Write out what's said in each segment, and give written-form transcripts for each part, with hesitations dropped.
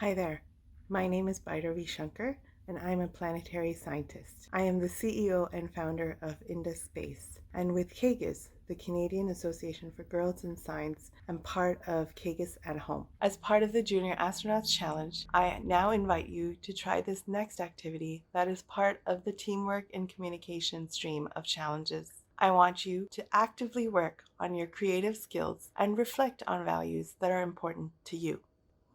Hi there. My name is Bhairavi Shankar, and I'm a planetary scientist. I am the CEO and founder of Indus Space, and with CAGIS, the Canadian Association for Girls in Science, I'm part of CAGIS at Home. As part of the Junior Astronauts Challenge, I now invite you to try this next activity that is part of the teamwork and communication stream of challenges. I want you to actively work on your creative skills and reflect on values that are important to you.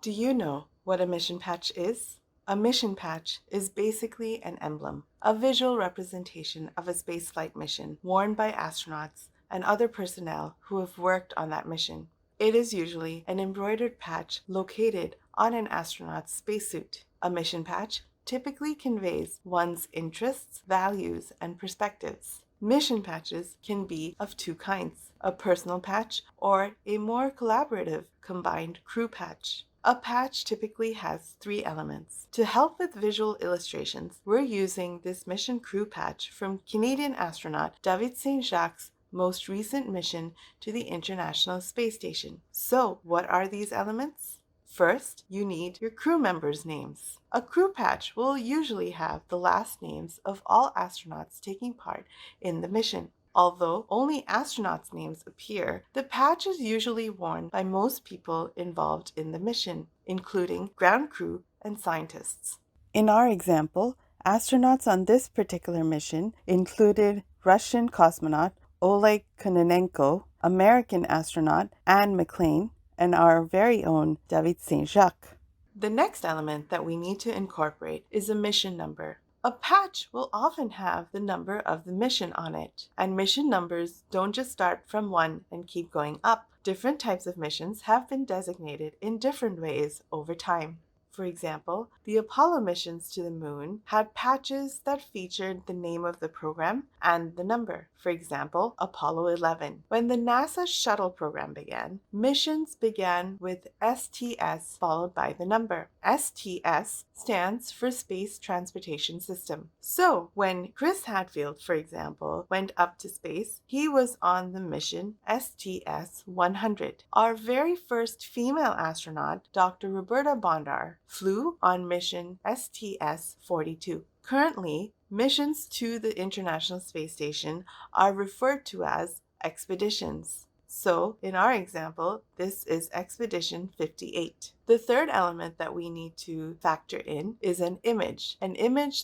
Do you know what a mission patch is? A mission patch is basically an emblem, a visual representation of a spaceflight mission worn by astronauts and other personnel who have worked on that mission. It is usually an embroidered patch located on an astronaut's spacesuit. A mission patch typically conveys one's interests, values, and perspectives. Mission patches can be of two kinds, a personal patch or a more collaborative combined crew patch. A patch typically has three elements. To help with visual illustrations, we're using this mission crew patch from Canadian astronaut David Saint-Jacques' most recent mission to the International Space Station. So, what are these elements? First, you need your crew members' names. A crew patch will usually have the last names of all astronauts taking part in the mission. Although only astronauts' names appear, the patch is usually worn by most people involved in the mission, including ground crew and scientists. In our example, astronauts on this particular mission included Russian cosmonaut Oleg Kononenko, American astronaut Anne McClain, and our very own David Saint-Jacques. The next element that we need to incorporate is a mission number. A patch will often have the number of the mission on it, and mission numbers don't just start from 1 and keep going up. Different types of missions have been designated in different ways over time. For example, the Apollo missions to the moon had patches that featured the name of the program and the number. For example, Apollo 11. When the NASA shuttle program began, missions began with STS followed by the number. STS stands for Space Transportation System. So, when Chris Hadfield, for example, went up to space, he was on the mission STS 100. Our very first female astronaut, Dr. Roberta Bondar, flew on mission STS 42. Currently, missions to the International Space Station are referred to as expeditions. So, in our example, this is Expedition 58. The third element that we need to factor in is an image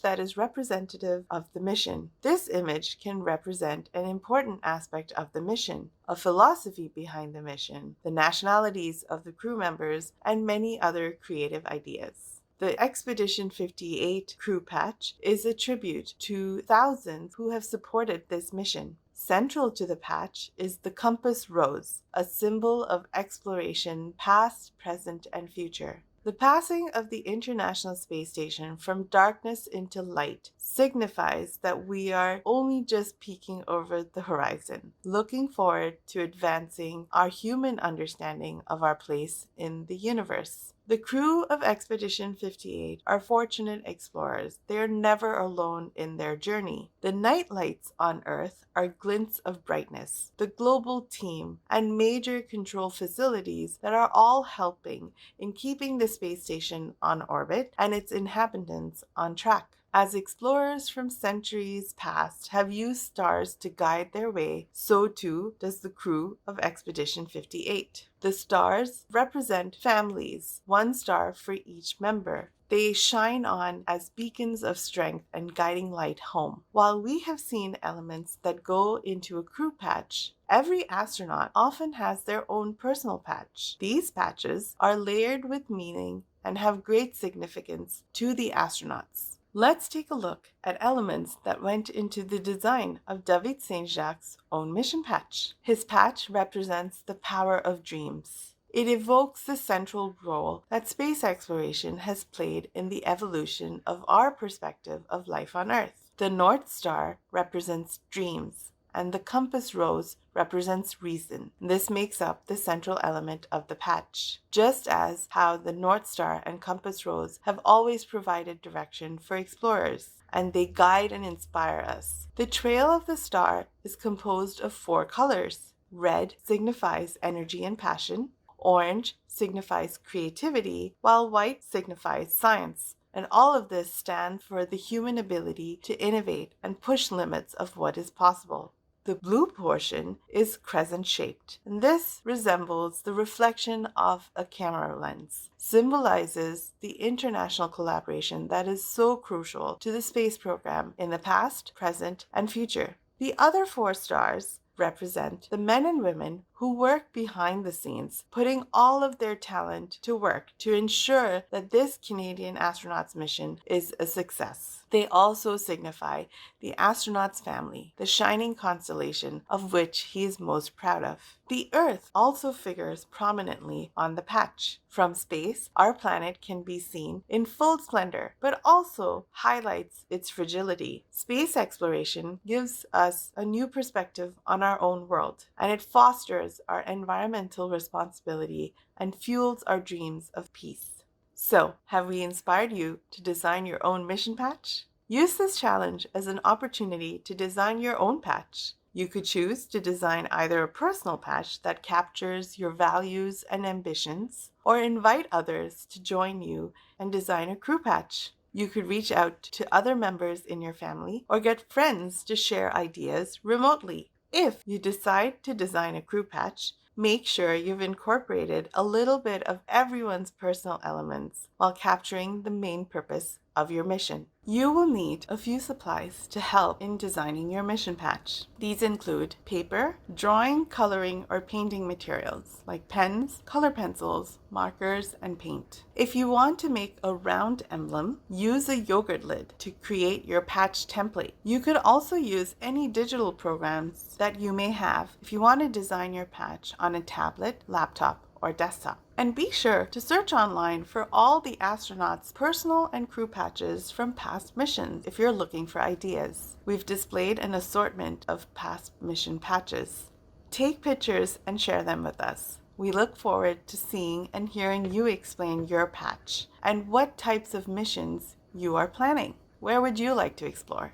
that is representative of the mission. This image can represent an important aspect of the mission, a philosophy behind the mission, the nationalities of the crew members, and many other creative ideas. The Expedition 58 crew patch is a tribute to thousands who have supported this mission. Central to the patch is the compass rose, a symbol of exploration past, present, and future. The passing of the International Space Station from darkness into light signifies that we are only just peeking over the horizon, looking forward to advancing our human understanding of our place in the universe. The crew of Expedition 58 are fortunate explorers. They are never alone in their journey. The night lights on Earth are glints of brightness, the global team, and major control facilities that are all helping in keeping the space station on orbit and its inhabitants on track. As explorers from centuries past have used stars to guide their way, so too does the crew of Expedition 58. The stars represent families, one star for each member. They shine on as beacons of strength and guiding light home. While we have seen elements that go into a crew patch, every astronaut often has their own personal patch. These patches are layered with meaning and have great significance to the astronauts. Let's take a look at elements that went into the design of David Saint-Jacques' own mission patch. His patch represents the power of dreams. It evokes the central role that space exploration has played in the evolution of our perspective of life on Earth. The North Star represents dreams, and the compass rose represents reason. This makes up the central element of the patch, just as how the North Star and compass rose have always provided direction for explorers, and they guide and inspire us. The trail of the star is composed of 4 colors. Red signifies energy and passion. Orange signifies creativity, while white signifies science. And all of this stands for the human ability to innovate and push limits of what is possible. The blue portion is crescent-shaped, and this resembles the reflection of a camera lens, symbolizes the international collaboration that is so crucial to the space program in the past, present, and future. The other 4 stars represent the men and women who work behind the scenes, putting all of their talent to work to ensure that this Canadian astronaut's mission is a success. They also signify the astronaut's family, the shining constellation of which he is most proud of. The Earth also figures prominently on the patch. From space, our planet can be seen in full splendor, but also highlights its fragility. Space exploration gives us a new perspective on our own world, and it fosters our environmental responsibility and fuels our dreams of peace. So, have we inspired you to design your own mission patch? Use this challenge as an opportunity to design your own patch. You could choose to design either a personal patch that captures your values and ambitions, or invite others to join you and design a crew patch. You could reach out to other members in your family or get friends to share ideas remotely. If you decide to design a crew patch, make sure you've incorporated a little bit of everyone's personal elements while capturing the main purpose of your mission. You will need a few supplies to help in designing your mission patch. These include paper, drawing, coloring, or painting materials like pens, color pencils, markers, and paint. If you want to make a round emblem, use a yogurt lid to create your patch template. You could also use any digital programs that you may have if you want to design your patch on a tablet, laptop, or desktop. And be sure to search online for all the astronauts' personal and crew patches from past missions if you're looking for ideas. We've displayed an assortment of past mission patches. Take pictures and share them with us. We look forward to seeing and hearing you explain your patch and what types of missions you are planning. Where would you like to explore?